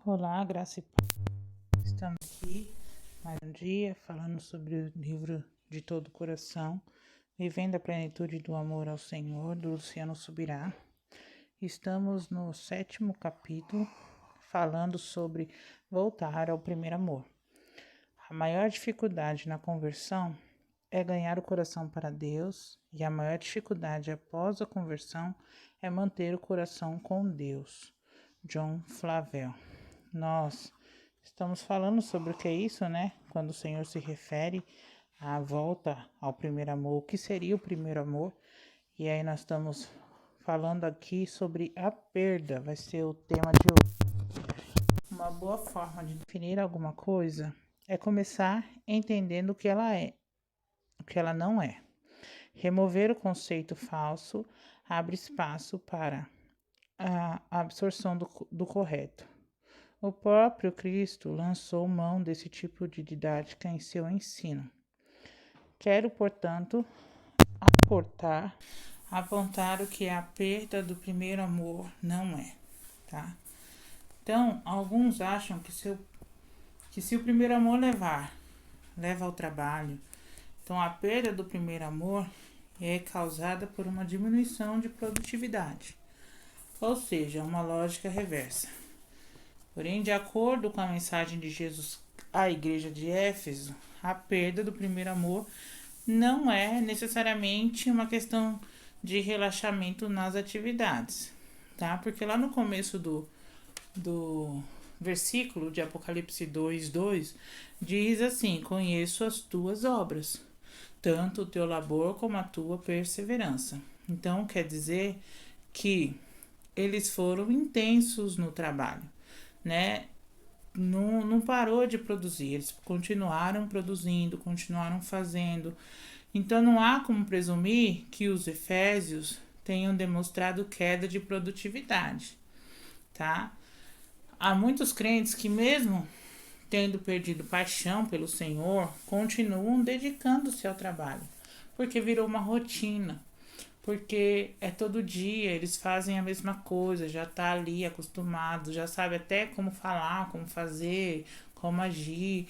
Olá, graça e paz. Estamos aqui mais um dia falando sobre o livro de todo o coração, Vivendo a Plenitude do Amor ao Senhor, do Luciano Subirá. Estamos no 7º capítulo, falando sobre voltar ao primeiro amor. A maior dificuldade na conversão é ganhar o coração para Deus, e a maior dificuldade após a conversão é manter o coração com Deus. John Flavel. Nós estamos falando sobre o que é isso, né? Quando o Senhor se refere à volta ao primeiro amor, o que seria o primeiro amor? E aí nós estamos falando aqui sobre a perda, vai ser o tema de hoje. Uma boa forma de definir alguma coisa é começar entendendo o que ela é, o que ela não é. Remover o conceito falso abre espaço para a absorção do correto. O próprio Cristo lançou mão desse tipo de didática em seu ensino. Quero, portanto, apontar o que a perda do primeiro amor não é, tá? Então, alguns acham que se o primeiro amor leva ao trabalho, então a perda do primeiro amor é causada por uma diminuição de produtividade, ou seja, uma lógica reversa. Porém, de acordo com a mensagem de Jesus à igreja de Éfeso, a perda do primeiro amor não é necessariamente uma questão de relaxamento nas atividades, tá? Porque lá no começo do versículo de Apocalipse 2:2 diz assim: conheço as tuas obras, tanto o teu labor como a tua perseverança. Então, quer dizer que eles foram intensos no trabalho, né? Não parou de produzir, eles continuaram produzindo, continuaram fazendo. Então não há como presumir que os efésios tenham demonstrado queda de produtividade, tá? Há muitos crentes que mesmo tendo perdido paixão pelo Senhor, continuam dedicando-se ao trabalho, porque virou uma rotina. Porque é todo dia, eles fazem a mesma coisa, já tá ali acostumado, já sabe até como falar, como fazer, como agir.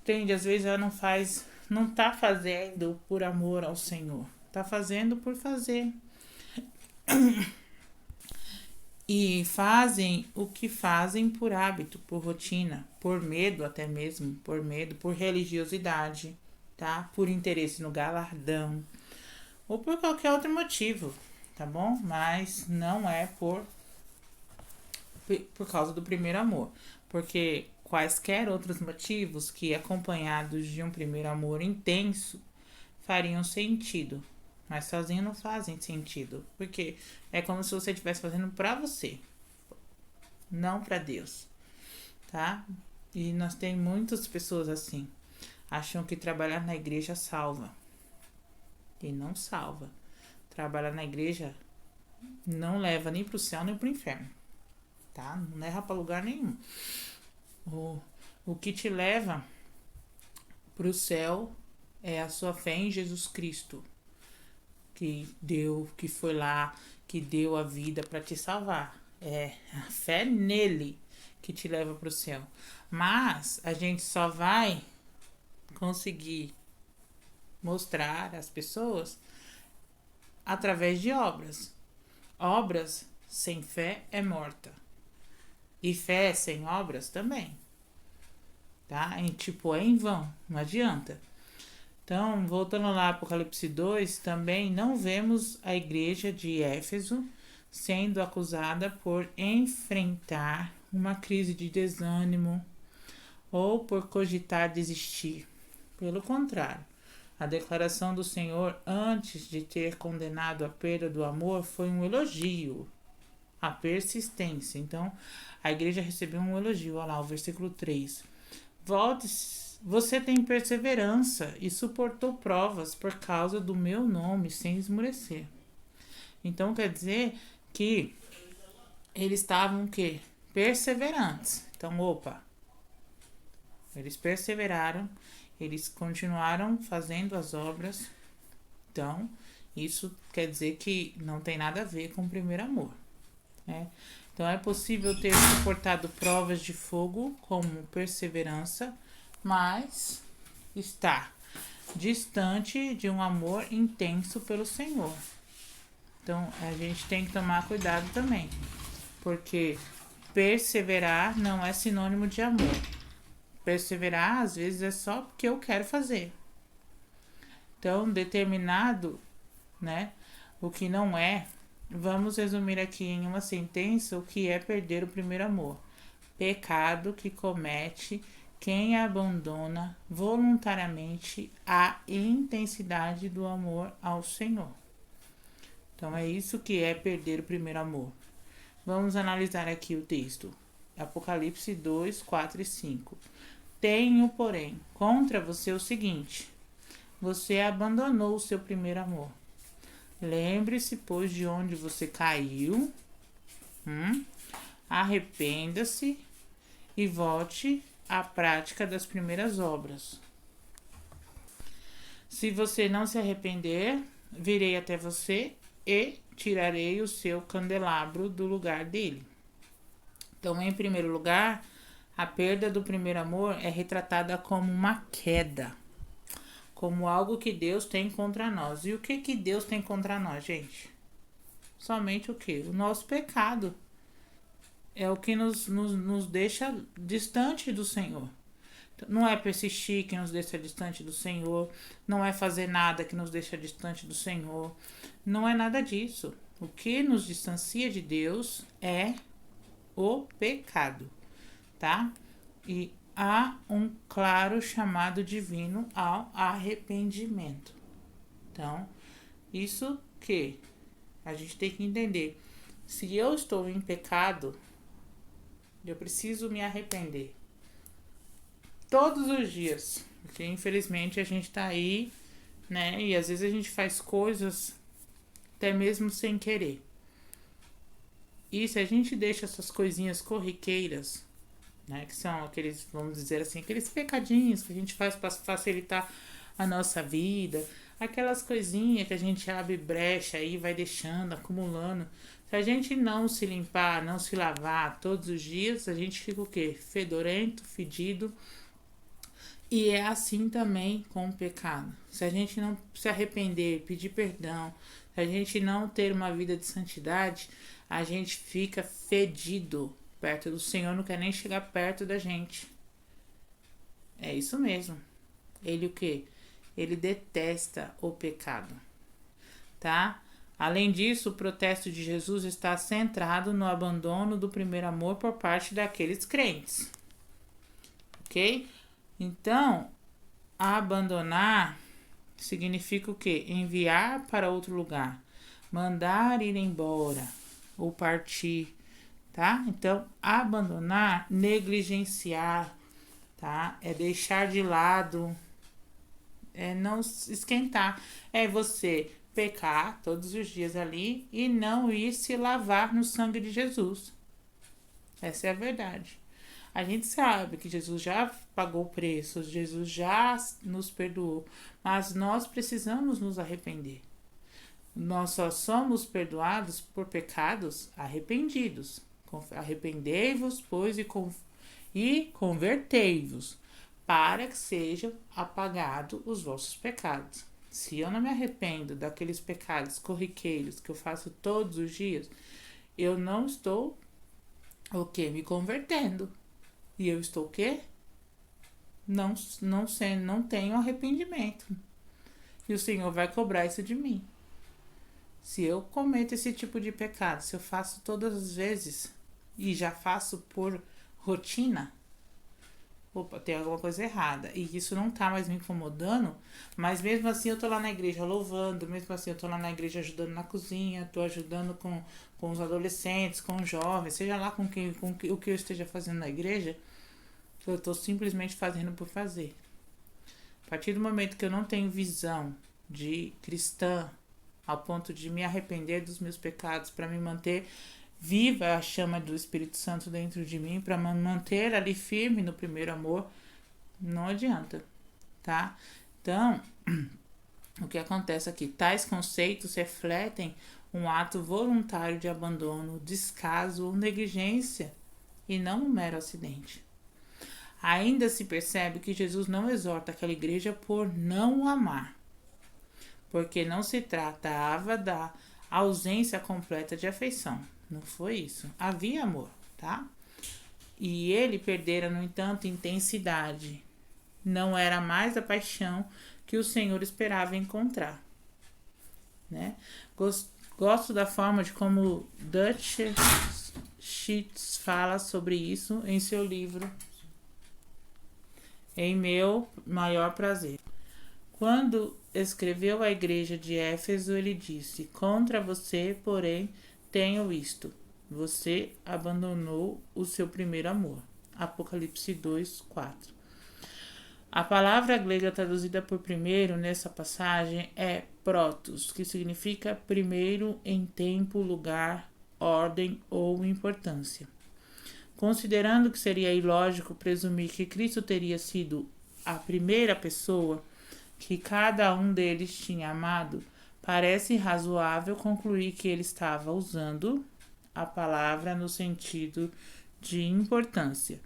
Entende? Às vezes ela não tá fazendo por amor ao Senhor, tá fazendo por fazer. E fazem o que fazem por hábito, por rotina, por medo até mesmo, por religiosidade, tá? Por interesse no galardão ou por qualquer outro motivo, tá bom? Mas não é por causa do primeiro amor, porque quaisquer outros motivos que acompanhados de um primeiro amor intenso fariam sentido, mas sozinho não fazem sentido, porque é como se você estivesse fazendo pra você, não pra Deus, tá? E nós temos muitas pessoas assim, acham que trabalhar na igreja salva, e não salva. Trabalhar na igreja não leva nem pro céu nem pro inferno, tá? Não leva pra lugar nenhum. O que te leva pro céu é a sua fé em Jesus Cristo, que foi lá, que deu a vida para te salvar. É a fé nele que te leva pro céu. Mas a gente só vai conseguir mostrar às pessoas através de obras. Obras sem fé é morta. E fé sem obras também. Tá? Tipo, é em vão, não adianta. Então, voltando lá Apocalipse 2, também não vemos a igreja de Éfeso sendo acusada por enfrentar uma crise de desânimo ou por cogitar desistir. Pelo contrário, a declaração do Senhor antes de ter condenado a perda do amor foi um elogio à persistência. Então, a igreja recebeu um elogio. Olha lá, o versículo 3. Você tem perseverança e suportou provas por causa do meu nome sem esmorecer. Então quer dizer que eles estavam o quê? Perseverantes. Então, eles perseveraram, eles continuaram fazendo as obras. Então, isso quer dizer que não tem nada a ver com o primeiro amor, né? Então, é possível ter suportado provas de fogo como perseverança, mas está distante de um amor intenso pelo Senhor. Então, a gente tem que tomar cuidado também, porque perseverar não é sinônimo de amor. Perseverar, às vezes, é só porque eu quero fazer. Então, determinado, né, o que não é, vamos resumir aqui em uma sentença o que é perder o primeiro amor. Pecado que comete quem abandona voluntariamente a intensidade do amor ao Senhor. Então, é isso que é perder o primeiro amor. Vamos analisar aqui o texto. Apocalipse 2, 4 e 5. Tenho, porém, contra você o seguinte: você abandonou o seu primeiro amor. Lembre-se, pois, de onde você caiu. Arrependa-se e volte à prática das primeiras obras. Se você não se arrepender, virei até você e tirarei o seu candelabro do lugar dele. Então, em primeiro lugar, a perda do primeiro amor é retratada como uma queda, como algo que Deus tem contra nós. E o que Deus tem contra nós, gente? Somente o que? O nosso pecado. É o que nos deixa distante do Senhor. Não é persistir que nos deixa distante do Senhor. Não é fazer nada que nos deixa distante do Senhor. Não é nada disso. O que nos distancia de Deus é o pecado, tá? E há um claro chamado divino ao arrependimento. Então, isso que a gente tem que entender. Se eu estou em pecado, eu preciso me arrepender. Todos os dias. Porque infelizmente a gente tá aí, né? E às vezes a gente faz coisas até mesmo sem querer. E se a gente deixa essas coisinhas corriqueiras, né? Que são aqueles, vamos dizer assim, aqueles pecadinhos que a gente faz para facilitar a nossa vida. Aquelas coisinhas que a gente abre brecha aí, vai deixando, acumulando. Se a gente não se limpar, não se lavar todos os dias, a gente fica o quê? Fedorento, fedido. E é assim também com o pecado. Se a gente não se arrepender, pedir perdão, se a gente não ter uma vida de santidade, a gente fica fedido perto do Senhor, não quer nem chegar perto da gente. É isso mesmo. Ele o quê? Ele detesta o pecado, tá? Além disso, o protesto de Jesus está centrado no abandono do primeiro amor por parte daqueles crentes, ok? Então, abandonar significa o quê? Enviar para outro lugar, mandar ir embora ou partir, tá? Então, abandonar, negligenciar, tá? É deixar de lado, é não esquentar, é você pecar todos os dias ali e não ir se lavar no sangue de Jesus. Essa é a verdade. A gente sabe que Jesus já pagou o preço, Jesus já nos perdoou, mas nós precisamos nos arrepender. Nós só somos perdoados por pecados arrependidos. Arrependei-vos, pois, e convertei-vos, para que sejam apagados os vossos pecados. Se eu não me arrependo daqueles pecados corriqueiros que eu faço todos os dias, eu não estou o quê? Me convertendo. E eu estou o quê? Não tenho arrependimento. E o Senhor vai cobrar isso de mim. Se eu cometo esse tipo de pecado, se eu faço todas as vezes e já faço por rotina, opa, tem alguma coisa errada. E isso não tá mais me incomodando, mas mesmo assim eu tô lá na igreja louvando, mesmo assim eu tô lá na igreja ajudando na cozinha, tô ajudando com os adolescentes, com os jovens, seja lá o que eu esteja fazendo na igreja, eu tô simplesmente fazendo por fazer. A partir do momento que eu não tenho visão de cristã, ao ponto de me arrepender dos meus pecados, para me manter viva a chama do Espírito Santo dentro de mim, para me manter ali firme no primeiro amor, não adianta, tá? Então, o que acontece aqui? Tais conceitos refletem um ato voluntário de abandono, descaso ou negligência e não um mero acidente. Ainda se percebe que Jesus não exorta aquela igreja por não o amar, porque não se tratava da ausência completa de afeição. Não foi isso. Havia amor, tá? E ele perdera, no entanto, intensidade. Não era mais a paixão que o Senhor esperava encontrar, né? Gosto da forma de como Dutch Sheets fala sobre isso em seu livro Em Meu Maior Prazer. Quando escreveu à igreja de Éfeso, ele disse: contra você, porém, tenho isto: você abandonou o seu primeiro amor. Apocalipse 2, 4. A palavra grega traduzida por primeiro nessa passagem é protos, que significa primeiro em tempo, lugar, ordem ou importância. Considerando que seria ilógico presumir que Cristo teria sido a primeira pessoa que cada um deles tinha amado, parece razoável concluir que ele estava usando a palavra no sentido de importância.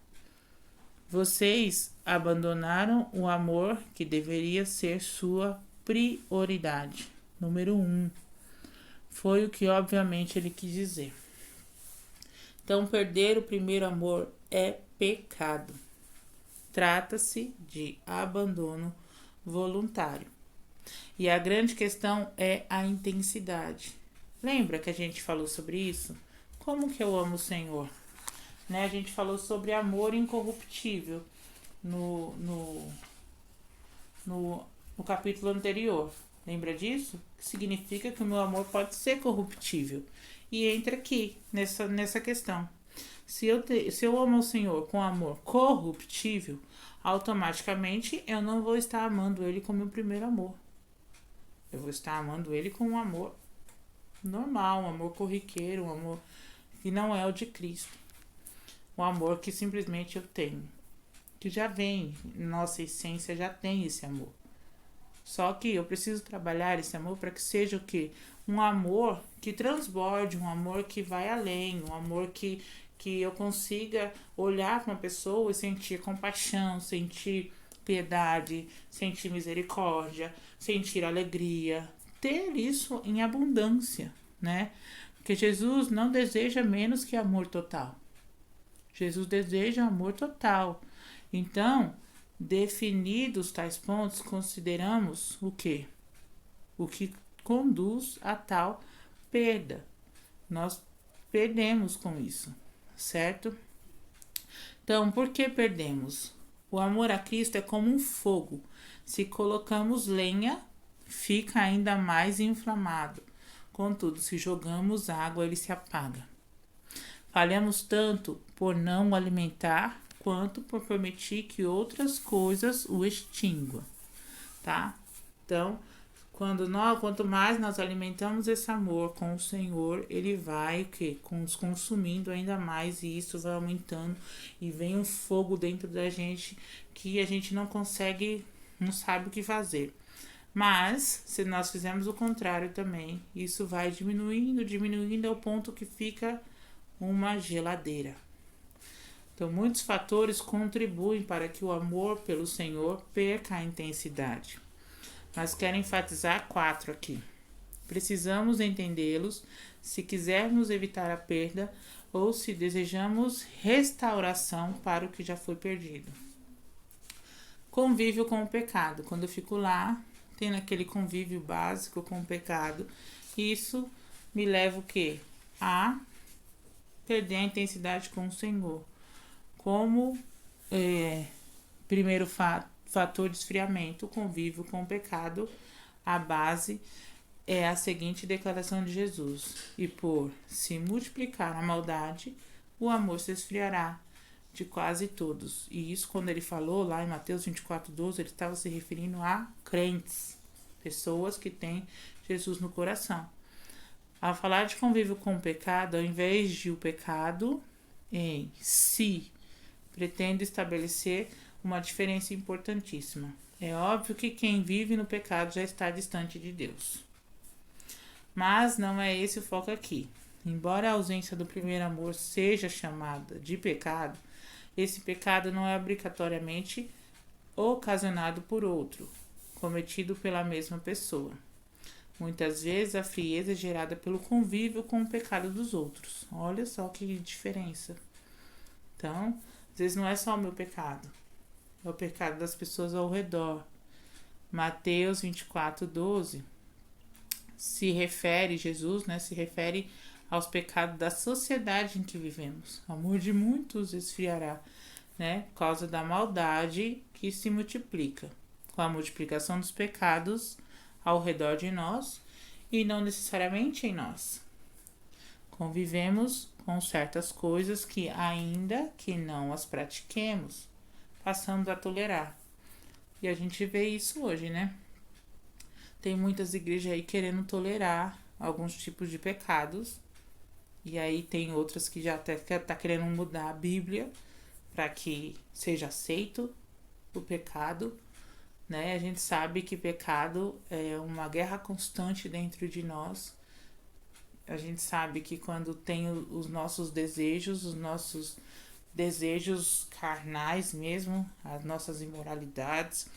Vocês abandonaram o amor que deveria ser sua prioridade. Número 1. Foi o que obviamente ele quis dizer. Então, perder o primeiro amor é pecado. Trata-se de abandono voluntário. E a grande questão é a intensidade. Lembra que a gente falou sobre isso? Como que eu amo o Senhor? Né? A gente falou sobre amor incorruptível no capítulo anterior. Lembra disso? Que significa que o meu amor pode ser corruptível. E entra aqui, nessa questão. Se eu amo o Senhor com amor corruptível, automaticamente eu não vou estar amando Ele como meu primeiro amor. Eu vou estar amando Ele com um amor normal, um amor corriqueiro, um amor que não é o de Cristo. Um amor que simplesmente eu tenho. Que já vem, nossa essência já tem esse amor. Só que eu preciso trabalhar esse amor para que seja o quê? Um amor que transborde, um amor que vai além, um amor que eu consiga olhar para uma pessoa e sentir compaixão, sentir piedade, sentir misericórdia, sentir alegria, ter isso em abundância, né? Porque Jesus não deseja menos que amor total. Jesus deseja amor total. Então, definidos tais pontos, consideramos o quê? O que conduz a tal perda. Nós perdemos com isso, certo? Então, por que perdemos? O amor a Cristo é como um fogo. Se colocamos lenha, fica ainda mais inflamado. Contudo, se jogamos água, ele se apaga. Falhamos tanto por não o alimentar, quanto por permitir que outras coisas o extinguam, tá? Então, quanto mais nós alimentamos esse amor com o Senhor, ele vai o quê? Nos consumindo ainda mais, e isso vai aumentando, e vem um fogo dentro da gente que a gente não consegue, não sabe o que fazer. Mas, se nós fizermos o contrário também, isso vai diminuindo ao ponto que fica uma geladeira. Então, muitos fatores contribuem para que o amor pelo Senhor perca a intensidade. Mas quero enfatizar 4 aqui. Precisamos entendê-los se quisermos evitar a perda ou se desejamos restauração para o que já foi perdido. Convívio com o pecado. Quando eu fico lá, tendo aquele convívio básico com o pecado, isso me leva o quê? A perder a intensidade com o Senhor. Como primeiro fator de esfriamento, o convívio com o pecado, a base é a seguinte declaração de Jesus: e por se multiplicar a maldade, o amor se esfriará de quase todos. E isso, quando ele falou lá em Mateus 24:12, ele estava se referindo a crentes, pessoas que têm Jesus no coração. Ao falar de convívio com o pecado, ao invés de o pecado em si, pretende estabelecer uma diferença importantíssima. É óbvio que quem vive no pecado já está distante de Deus. Mas não é esse o foco aqui. Embora a ausência do primeiro amor seja chamada de pecado, esse pecado não é obrigatoriamente ocasionado por outro, cometido pela mesma pessoa. Muitas vezes a frieza é gerada pelo convívio com o pecado dos outros. Olha só que diferença. Então, às vezes não é só o meu pecado, é o pecado das pessoas ao redor. Mateus 24:12 se refere, Jesus, né, se refere aos pecados da sociedade em que vivemos. O amor de muitos esfriará, né, por causa da maldade que se multiplica, com a multiplicação dos pecados ao redor de nós e não necessariamente em nós. Convivemos com certas coisas que, ainda que não as pratiquemos, passamos a tolerar. E a gente vê isso hoje, né? Tem muitas igrejas aí querendo tolerar alguns tipos de pecados. E aí tem outras que já até tá querendo mudar a Bíblia para que seja aceito o pecado, né? A gente sabe que pecado é uma guerra constante dentro de nós. A gente sabe que quando tem os nossos desejos carnais mesmo, as nossas imoralidades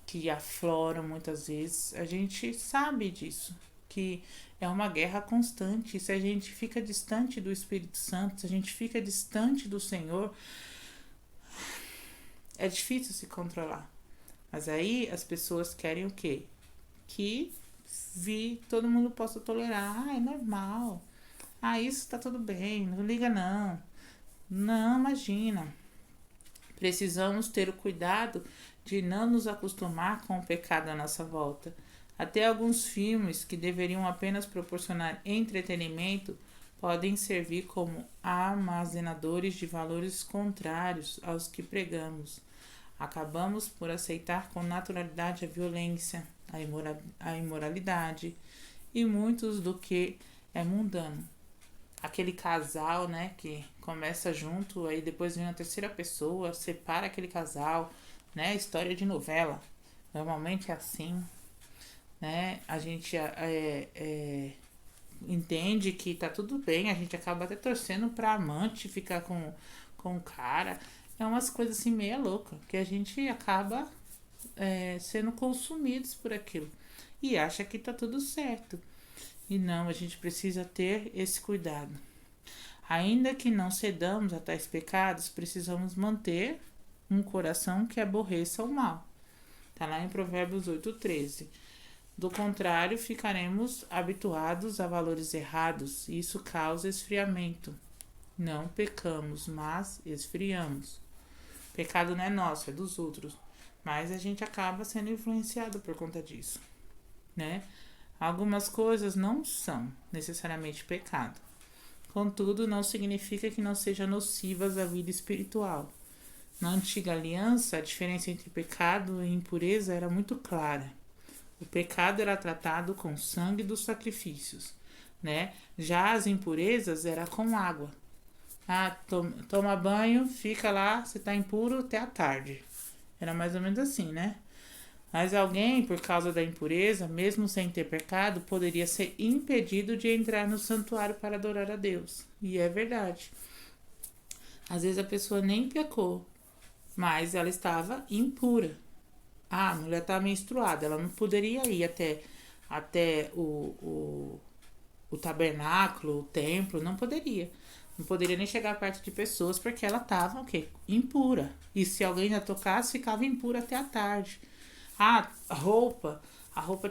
que afloram muitas vezes, a gente sabe disso, que é uma guerra constante. Se a gente fica distante do Espírito Santo, se a gente fica distante do Senhor, é difícil se controlar. Mas aí as pessoas querem o quê? Que todo mundo possa tolerar. Ah, é normal. Ah, isso tá tudo bem, não liga não. Não, imagina. Precisamos ter o cuidado de não nos acostumar com o pecado à nossa volta. Até alguns filmes que deveriam apenas proporcionar entretenimento podem servir como armazenadores de valores contrários aos que pregamos. Acabamos por aceitar com naturalidade a violência, a imoralidade e muitos do que é mundano. Aquele casal, né, que começa junto, aí depois vem uma terceira pessoa, separa aquele casal, né, história de novela. Normalmente é assim, né, a gente entende que tá tudo bem, a gente acaba até torcendo pra amante ficar com o cara. É umas coisas assim meia louca, que a gente acaba sendo consumidos por aquilo e acha que tá tudo certo. E não, a gente precisa ter esse cuidado. Ainda que não cedamos a tais pecados, precisamos manter um coração que aborreça o mal. Está lá em Provérbios 8:13. Do contrário, ficaremos habituados a valores errados e isso causa esfriamento. Não pecamos, mas esfriamos. O pecado não é nosso, é dos outros. Mas a gente acaba sendo influenciado por conta disso, né? Algumas coisas não são necessariamente pecado. Contudo, não significa que não sejam nocivas à vida espiritual. Na antiga aliança, a diferença entre pecado e impureza era muito clara. O pecado era tratado com sangue dos sacrifícios, né? Já as impurezas era com água. Ah, toma banho, fica lá, você tá impuro até a tarde. Era mais ou menos assim, né? Mas alguém, por causa da impureza, mesmo sem ter pecado, poderia ser impedido de entrar no santuário para adorar a Deus. E é verdade. Às vezes a pessoa nem pecou, mas ela estava impura. Ah, a mulher estava menstruada, ela não poderia ir até o tabernáculo, o templo, não poderia. Não poderia nem chegar perto de pessoas porque ela estava o quê? Impura. E se alguém a tocasse, ficava impura até a tarde. Ah, a roupa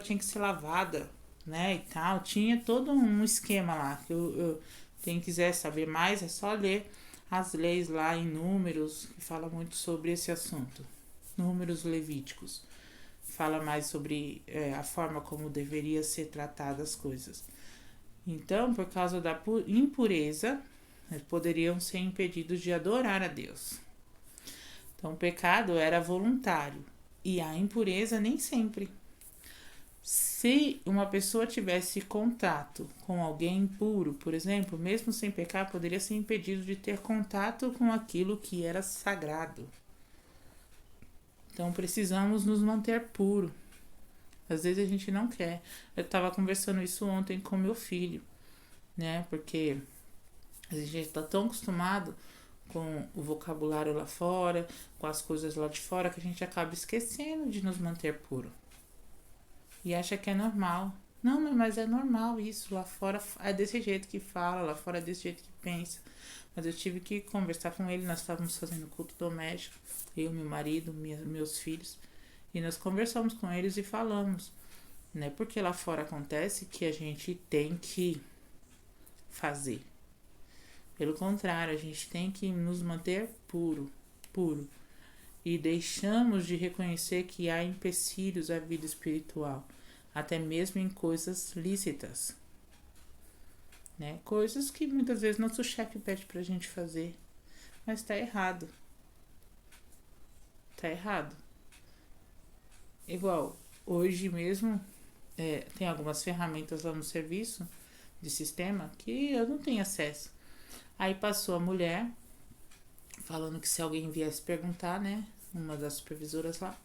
tinha que ser lavada, né, e tal. Tinha todo um esquema lá. Quem quiser saber mais, é só ler as leis lá em Números, que fala muito sobre esse assunto. Números levíticos. Fala mais sobre a forma como deveria ser tratada as coisas. Então, por causa da impureza, poderiam ser impedidos de adorar a Deus. Então, o pecado era voluntário. E a impureza nem sempre. Se uma pessoa tivesse contato com alguém impuro, por exemplo, mesmo sem pecar, poderia ser impedido de ter contato com aquilo que era sagrado. Então precisamos nos manter puros. Às vezes a gente não quer. Eu tava conversando isso ontem com meu filho, né? Porque a gente tá tão acostumado com o vocabulário lá fora, com as coisas lá de fora, que a gente acaba esquecendo de nos manter puro. E acha que é normal. Não, mas é normal isso. Lá fora é desse jeito que fala, lá fora é desse jeito que pensa. Mas eu tive que conversar com ele, nós estávamos fazendo culto doméstico, eu, meu marido, meus filhos, e nós conversamos com eles e falamos, não é porque lá fora acontece que a gente tem que fazer. Pelo contrário, a gente tem que nos manter puro. E deixamos de reconhecer que há empecilhos à vida espiritual, até mesmo em coisas lícitas. Né? Coisas que muitas vezes nosso chefe pede pra gente fazer, mas tá errado. Tá errado. Igual, hoje mesmo, tem algumas ferramentas lá no serviço de sistema que eu não tenho acesso. Aí passou a mulher falando que se alguém viesse perguntar, né, uma das supervisoras lá,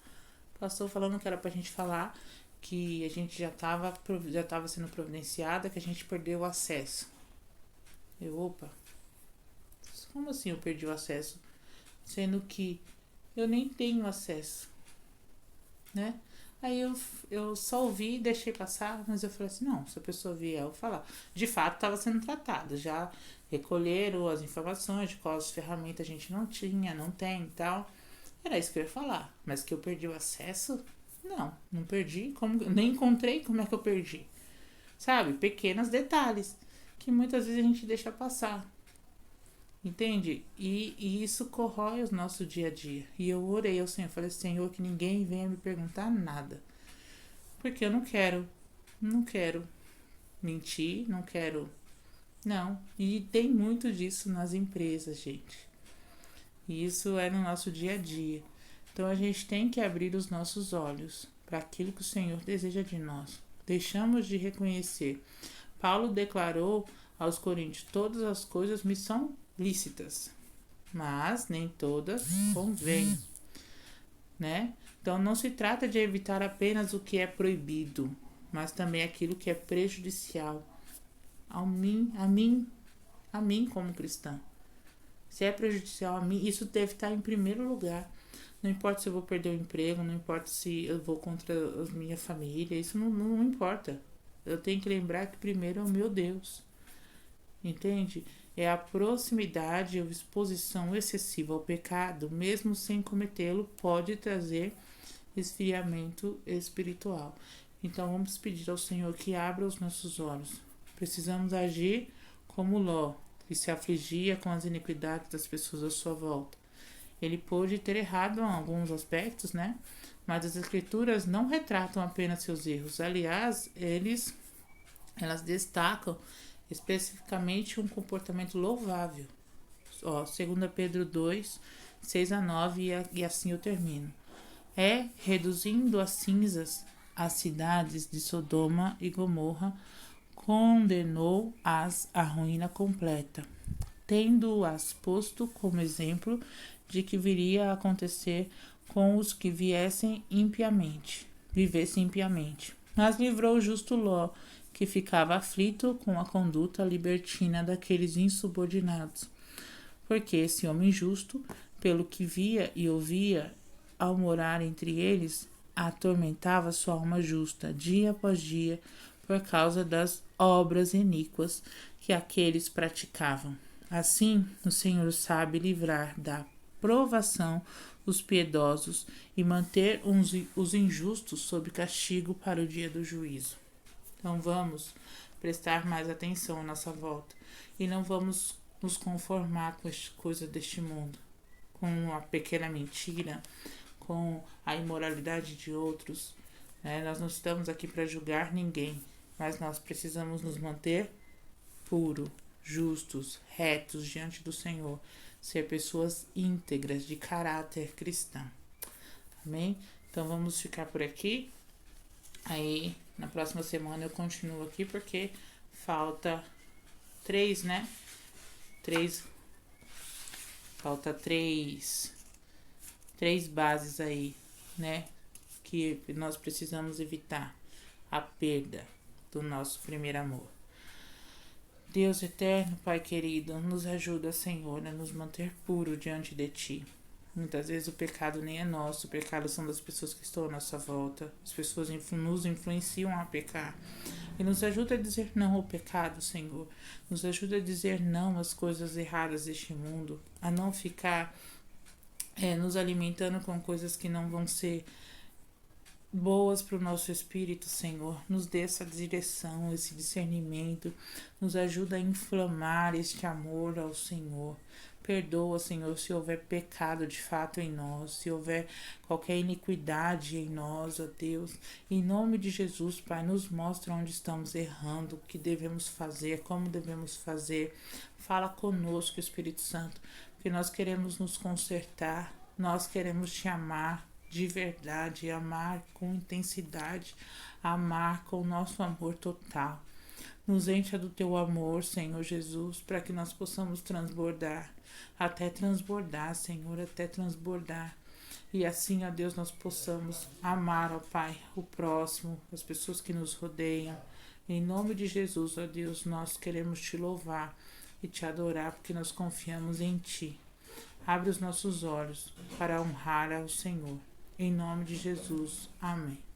passou falando que era pra gente falar que a gente já tava sendo providenciada, que a gente perdeu o acesso. Opa, como assim eu perdi o acesso? Sendo que eu nem tenho acesso, né? Aí eu só ouvi e deixei passar, mas eu falei assim, não, se a pessoa vier eu falar. De fato, estava sendo tratado, já recolheram as informações de quais ferramentas a gente não tinha, não tem e tal. Era isso que eu ia falar, mas que eu perdi o acesso? Não perdi, nem encontrei como é que eu perdi. Sabe, pequenos detalhes que muitas vezes a gente deixa passar. Entende? E isso corrói o nosso dia a dia. E eu orei ao Senhor, falei, Senhor, que ninguém venha me perguntar nada. Porque eu não quero mentir, não quero. Não. E tem muito disso nas empresas, gente. E isso é no nosso dia a dia. Então a gente tem que abrir os nossos olhos para aquilo que o Senhor deseja de nós. Deixamos de reconhecer. Paulo declarou aos Coríntios: todas as coisas me são lícitas, mas nem todas convêm, né? Então não se trata de evitar apenas o que é proibido, mas também aquilo que é prejudicial a mim como cristã. Se é prejudicial a mim, isso deve estar em primeiro lugar. Não importa se eu vou perder o emprego, não importa se eu vou contra a minha família, isso não importa. Eu tenho que lembrar que primeiro é o meu Deus. Entende? É a proximidade ou exposição excessiva ao pecado, mesmo sem cometê-lo, pode trazer esfriamento espiritual. Então vamos pedir ao Senhor que abra os nossos olhos. Precisamos agir como Ló, que se afligia com as iniquidades das pessoas à sua volta. Ele pôde ter errado em alguns aspectos, né? Mas as escrituras não retratam apenas seus erros. Aliás, elas destacam especificamente um comportamento louvável. 2 Pedro 2, 6-9, e assim eu termino. Reduzindo a cinzas as cidades de Sodoma e Gomorra, condenou-as à ruína completa, tendo-as posto como exemplo de que viria a acontecer com os que vivessem impiamente. Mas livrou o justo Ló, que ficava aflito com a conduta libertina daqueles insubordinados. Porque esse homem justo, pelo que via e ouvia ao morar entre eles, atormentava sua alma justa, dia após dia, por causa das obras iníquas que aqueles praticavam. Assim, o Senhor sabe livrar da provação os piedosos e manter os injustos sob castigo para o dia do juízo. Então vamos prestar mais atenção à nossa volta e não vamos nos conformar com as coisas deste mundo, com a pequena mentira, com a imoralidade de outros. Nós não estamos aqui para julgar ninguém, mas nós precisamos nos manter puros, justos, retos diante do Senhor, ser pessoas íntegras de caráter cristão. Amém? Então vamos ficar por aqui. Aí na próxima semana eu continuo aqui porque falta 3, né? Falta três bases aí, né? que nós precisamos evitar a perda do nosso primeiro amor. Deus eterno, Pai querido, nos ajuda, Senhor, a nos manter puro diante de Ti. Muitas vezes o pecado nem é nosso, o pecado são das pessoas que estão à nossa volta. As pessoas nos influenciam a pecar. E nos ajuda a dizer não ao pecado, Senhor. Nos ajuda a dizer não às coisas erradas deste mundo. A não ficar nos alimentando com coisas que não vão ser boas para o nosso espírito, Senhor. Nos dê essa direção, esse discernimento. Nos ajuda a inflamar este amor ao Senhor. Perdoa, Senhor, se houver pecado de fato em nós, se houver qualquer iniquidade em nós, ó Deus. Em nome de Jesus, Pai, nos mostra onde estamos errando, o que devemos fazer, como devemos fazer. Fala conosco, Espírito Santo, porque nós queremos nos consertar, nós queremos Te amar de verdade, amar com intensidade, amar com o nosso amor total. Nos encha do Teu amor, Senhor Jesus, para que nós possamos transbordar, até transbordar, Senhor, até transbordar. E assim, ó Deus, nós possamos amar, ó Pai, o próximo, as pessoas que nos rodeiam. Em nome de Jesus, ó Deus, nós queremos Te louvar e Te adorar, porque nós confiamos em Ti. Abre os nossos olhos para honrar ao Senhor. Em nome de Jesus. Amém.